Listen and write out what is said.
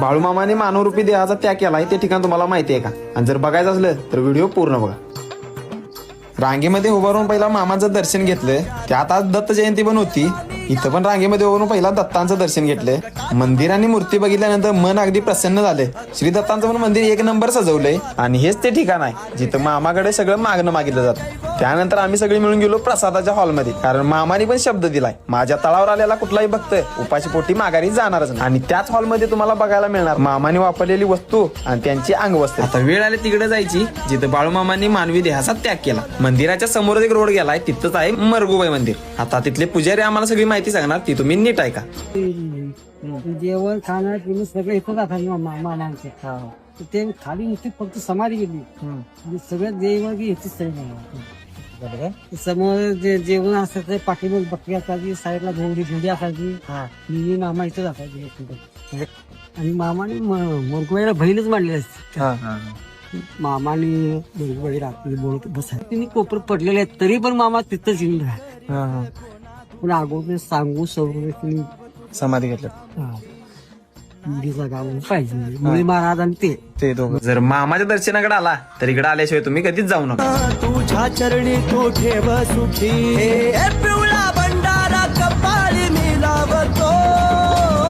बाळूमामाने मानवरूपी देहाचा त्याग केलाय ते ठिकाण तुम्हाला माहिती आहे का? आणि जर बघायचं असलं तर व्हिडिओ पूर्ण बघा. रांगेमध्ये उभारून पहिला मामाचं दर्शन घेतलं. त्यात आज दत्त जयंती पण होती. इथं पण रांगेमध्ये उभारून पहिला दत्तांचं दर्शन घेतलं. मंदिर आणि मूर्ती बघितल्यानंतर मन अगदी प्रसन्न झाले. श्री दत्तांचं पण मंदिर एक नंबर सजवलंय आणि हेच ते ठिकाण आहे जिथं मामाकडे सगळं मागणं मागितलं जातं. त्यानंतर आम्ही सगळे मिळून गेलो प्रसादाच्या हॉलमध्ये, कारण मामाने पण शब्द दिलाय, माझ्या तळावर आलेला कुठलाही भक्त उपाशी पोटी माघारी जाणारच नाही. आणि त्याच हॉलमध्ये तुम्हाला बघायला मिळणार मामाने वापरलेली वस्तू आणि त्यांची अंगवस्त्र. आता वेळ आली तिकडे जायची जिथं बाळूमामांनी मानवी देहाचा त्याग केला. मंदिराच्या समोर एक रोड गेलाय, तिथंच आहे मरगुबाई मंदिर. आता तिथले पुजारी आम्हाला सगळी माहिती सांगणार, ती तुम्ही नीट ऐका. जेवण खाणं पिणं सगळं इथं जातात मामांचे. ते खाली नुसती फक्त समाधी गेली, सगळं जेवण ह्याचीच समोर जेवण असतं ते पाठीमाग बकरी असायची, साईडला झेंडी असायची. मामा इथं असायची आणि मामाने मरगुबाईला बहीणच मांडली असते. मामाने मरगुबाई रात्री बोलत बसायला तिने कोपर पडलेले आहेत, तरी पण मामा तिथंच येऊन राहा. पण अगोदर सांगू सवरून समाधी घेतलं पाहिजे मुली महाराज आणि ते दोघं. जर मामाच्या दर्शनाकडे आला तर इकडे आल्याशिवाय तुम्ही कधीच जाऊ नका. तुझ्या चरणी तू ठेव सुखी.